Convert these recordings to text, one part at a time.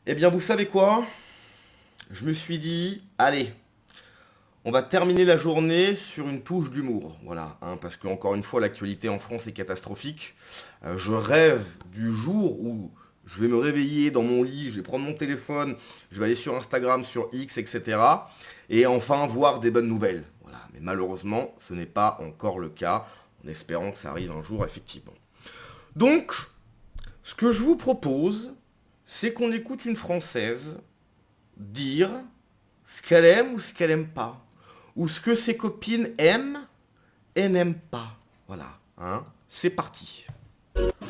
Eh bien, vous savez quoi? Je me suis dit, allez, on va terminer la journée sur une touche d'humour. Voilà, hein, parce que encore une fois, l'actualité en France est catastrophique. Je rêve du jour où je vais me réveiller dans mon lit, je vais prendre mon téléphone, je vais aller sur Instagram, sur X, etc. Et enfin voir des bonnes nouvelles. Voilà, mais malheureusement, ce n'est pas encore le cas, en espérant que ça arrive un jour, effectivement. Donc, ce que je vous propose, c'est qu'on écoute une Française dire ce qu'elle aime ou ce qu'elle aime pas. Ou ce que ses copines aiment et n'aiment pas. Voilà, hein. C'est parti.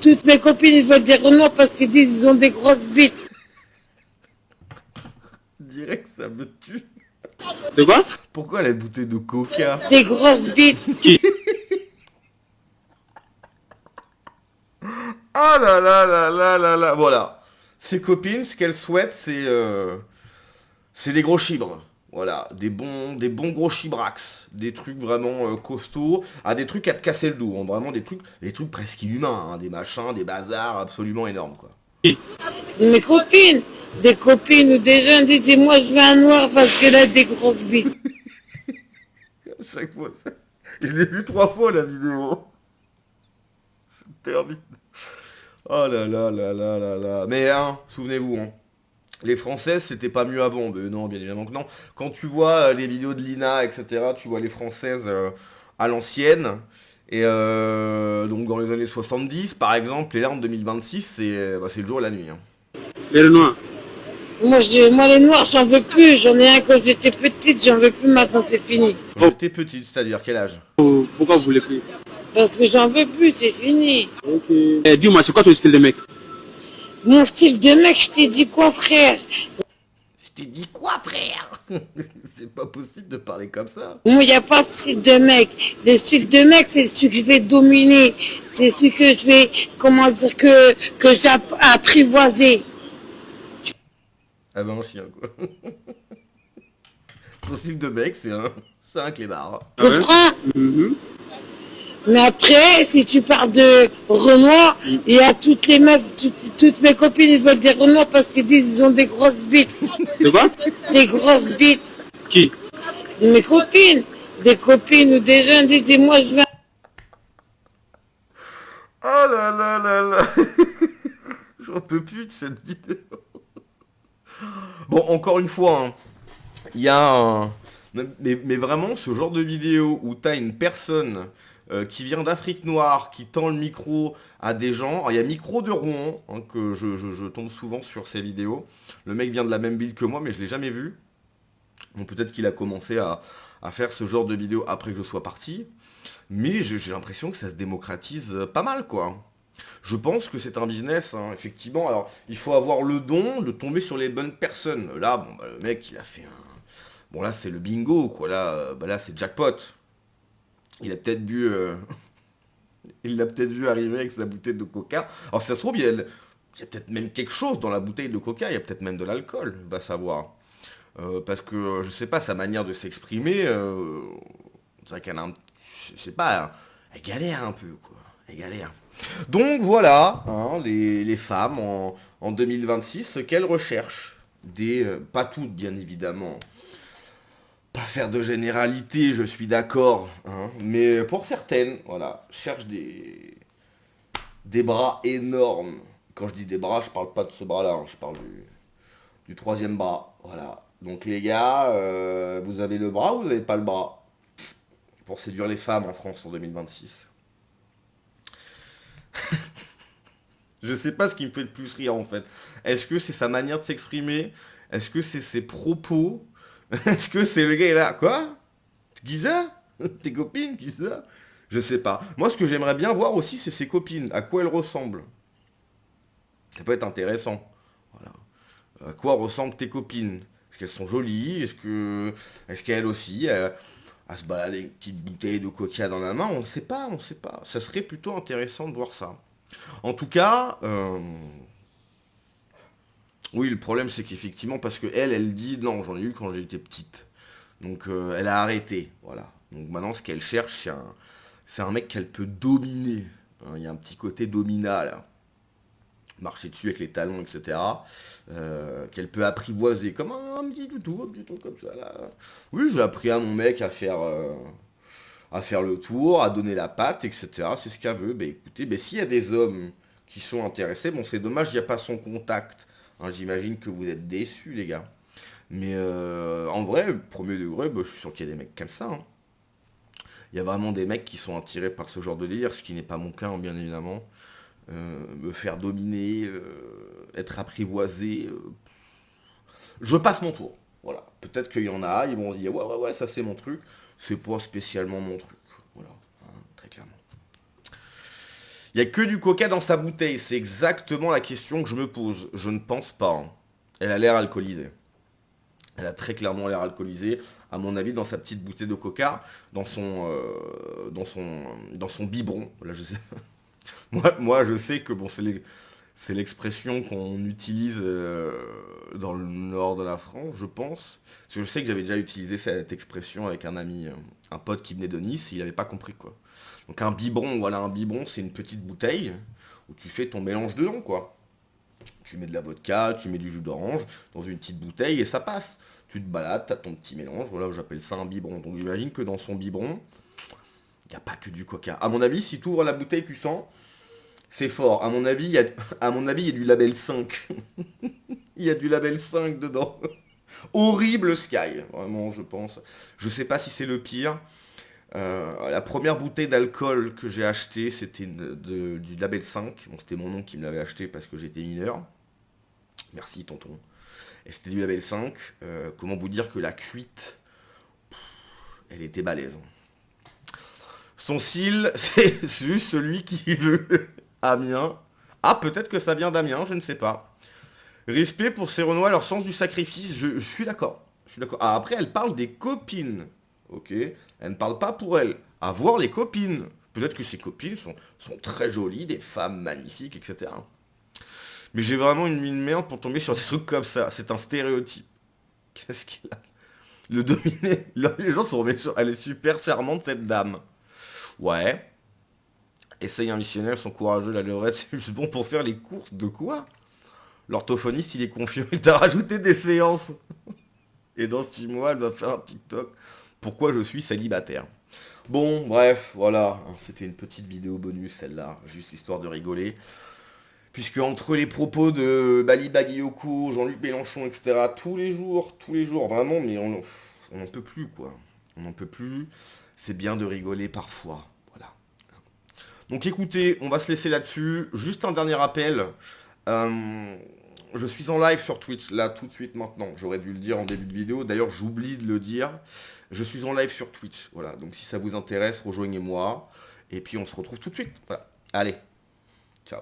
Toutes mes copines, ils veulent des Renault parce qu'ils disent qu'ils ont des grosses bites. Direct, ça me tue. De quoi? Pourquoi la bouteille de coca? Des grosses bites. Qui? Ah là là là là là là. Voilà. Ses copines, ce qu'elles souhaitent, c'est des gros chibres. Voilà, des bons gros chibrax, des trucs vraiment costauds, des trucs à te casser le dos, hein, vraiment des trucs presque inhumains, hein, des machins, des bazars absolument énormes quoi. Qui? Mes copines, des copines ou des jeunes disent moi je veux un noir parce qu'elle a des grosses bites. Chaque fois, je l'ai vu 3 fois la vidéo. Termine. Oh là là là là là là. Mais hein, souvenez-vous, hein, les Françaises, c'était pas mieux avant. Mais non, bien évidemment que non. Quand tu vois les vidéos de Lina, etc., tu vois les Françaises à l'ancienne. Et donc dans les années 70, par exemple, et là en 2026, c'est le jour et la nuit, hein. Et le noir. Moi les noirs, j'en veux plus. J'en ai un quand j'étais petite, j'en veux plus maintenant, c'est fini. Quand j'étais petite, c'est-à-dire quel âge? Pourquoi vous voulez plus? Parce que j'en veux plus, c'est fini. Ok. Dis-moi, c'est quoi ton style de mec? Mon style de mec, je t'ai dit quoi, frère? Je t'ai dit quoi, frère? C'est pas possible de parler comme ça. Moi, il n'y a pas de style de mec. Le style de mec, c'est celui que je vais dominer. C'est celui que je vais, comment dire, que je vais apprivoiser. Ah ben un chien quoi. Ton style de mec, c'est un clébard. Ah ouais? Comprends? Mhm. Mais après, si tu parles de Renoir, il y a toutes les meufs, toutes mes copines, ils veulent des Renoirs parce qu'ils disent qu'ils ont des grosses bites. De quoi? Des grosses bites. Qui? Mes copines, des copines ou des jeunes disent, moi je veux. Oh là là là là. J'en peux plus de cette vidéo. Bon, encore une fois, hein, il y a un... Mais vraiment, ce genre de vidéo où t'as une personne qui vient d'Afrique noire, qui tend le micro à des gens. Alors, il y a Micro de Rouen, hein, que je tombe souvent sur ces vidéos. Le mec vient de la même ville que moi, mais je l'ai jamais vu. Donc peut-être qu'il a commencé à faire ce genre de vidéo après que je sois parti. Mais j'ai l'impression que ça se démocratise pas mal, quoi. Je pense que c'est un business, hein, effectivement. Alors, il faut avoir le don de tomber sur les bonnes personnes. Là, bon, bah, le mec, il a fait un... Bon, là, c'est le bingo, quoi. Là, là c'est jackpot. Il a peut-être vu... il l'a peut-être vu arriver avec sa bouteille de coca. Alors, si ça se trouve, il y a peut-être même quelque chose dans la bouteille de coca. Il y a peut-être même de l'alcool, va savoir. Parce que, je sais pas, sa manière de s'exprimer... c'est vrai qu'elle a un... Je sais pas, elle galère un peu, quoi. Elle galère. Donc voilà, hein, les femmes en 2026, ce qu'elles recherchent. Pas toutes, bien évidemment. Pas faire de généralité, je suis d'accord. Hein, mais pour certaines, voilà, cherchent des bras énormes. Quand je dis des bras, je parle pas de ce bras-là, hein, je parle du troisième bras. Voilà. Donc les gars, vous avez le bras ou vous n'avez pas le bras pour séduire les femmes en France en 2026? Je sais pas ce qui me fait le plus rire en fait. Est-ce que c'est sa manière de s'exprimer? Est-ce que c'est ses propos? Est-ce que c'est le gars est là? Quoi? Qui ça? Tes copines? Qui ça? Je sais pas. Moi ce que j'aimerais bien voir aussi c'est ses copines. À quoi elles ressemblent? Ça peut être intéressant. Voilà. À quoi ressemblent tes copines? Est-ce qu'elles sont jolies? Est-ce qu'elles aussi à se balader avec une petite bouteille de coca dans la main? On ne sait pas, on ne sait pas. Ça serait plutôt intéressant de voir ça. En tout cas, oui, le problème c'est qu'effectivement, parce que elle dit non, j'en ai eu quand j'étais petite. Donc elle a arrêté, voilà. Donc maintenant, ce qu'elle cherche, c'est un mec qu'elle peut dominer, hein. Il y a un petit côté dominat là. marcher dessus avec les talons, etc. Qu'elle peut apprivoiser comme un petit truc comme ça là. Oui, j'ai appris à mon mec à faire le tour, à donner la patte, etc. C'est ce qu'elle veut. Ben écoutez, ben, s'il y a des hommes qui sont intéressés, bon c'est dommage, il n'y a pas son contact. Hein, j'imagine que vous êtes déçus les gars. Mais en vrai, premier degré, ben, je suis sûr qu'il y a des mecs comme ça. Hein. Il y a vraiment des mecs qui sont attirés par ce genre de délire, ce qui n'est pas mon cas, hein, bien évidemment. Me faire dominer, être apprivoisé. Je passe mon tour. Voilà. Peut-être qu'il y en a, ils vont se dire ouais, ça c'est mon truc. C'est pas spécialement mon truc. Voilà, hein, très clairement. Il n'y a que du coca dans sa bouteille. C'est exactement la question que je me pose. Je ne pense pas. Hein. Elle a l'air alcoolisée. Elle a très clairement l'air alcoolisée. À mon avis, dans sa petite bouteille de coca, dans son biberon. Là, je sais. Moi, je sais que bon, c'est l'expression qu'on utilise dans le nord de la France, je pense. Parce que je sais que j'avais déjà utilisé cette expression avec un ami, un pote qui venait de Nice, et il n'avait pas compris quoi. Donc un biberon, voilà, un biberon, c'est une petite bouteille où tu fais ton mélange dedans, quoi. Tu mets de la vodka, tu mets du jus d'orange dans une petite bouteille et ça passe. Tu te balades, t'as ton petit mélange, voilà, j'appelle ça un biberon. Donc j'imagine que dans son biberon, il n'y a pas que du coca. À mon avis, si tu ouvres la bouteille, tu sens, c'est fort. À mon avis, il y a du label 5. Il y a du label 5 dedans. Horrible Sky, vraiment, je pense. Je sais pas si c'est le pire. La première bouteille d'alcool que j'ai achetée, c'était du label 5. Bon, c'était mon oncle qui me l'avait acheté parce que j'étais mineur. Merci, tonton. Et c'était du label 5. Comment vous dire que la cuite, elle était balèze. Son cil, c'est juste celui qui veut Amiens. Ah, peut-être que ça vient d'Amiens, je ne sais pas. Respect pour ces Renois, leur sens du sacrifice, je suis d'accord. Je suis d'accord. Ah, après, elle parle des copines. Ok. Elle ne parle pas pour elle. À voir les copines. Peut-être que ses copines sont très jolies, des femmes magnifiques, etc. Mais j'ai vraiment une mine merde pour tomber sur des trucs comme ça. C'est un stéréotype. Qu'est-ce qu'il a? Le dominer. Les gens sont méchants. Elle est super charmante, cette dame. Ouais. Essaye un missionnaire, ils sont courageux, la levrette, c'est juste bon pour faire les courses. De quoi? L'orthophoniste, il est confiant. Il t'a rajouté des séances. Et dans 6 mois, elle va faire un TikTok. Pourquoi je suis célibataire? Bon, bref, voilà. C'était une petite vidéo bonus, celle-là. Juste histoire de rigoler. Puisque entre les propos de Bali Bagayoko, Jean-Luc Mélenchon, etc., tous les jours, vraiment, mais on n'en peut plus, quoi. On n'en peut plus. C'est bien de rigoler parfois. Voilà. Donc écoutez, on va se laisser là-dessus. Juste un dernier rappel. Je suis en live sur Twitch, là, tout de suite, maintenant. J'aurais dû le dire en début de vidéo. D'ailleurs, j'oublie de le dire. Je suis en live sur Twitch. Voilà, donc si ça vous intéresse, rejoignez-moi. Et puis, on se retrouve tout de suite. Voilà. Allez, ciao.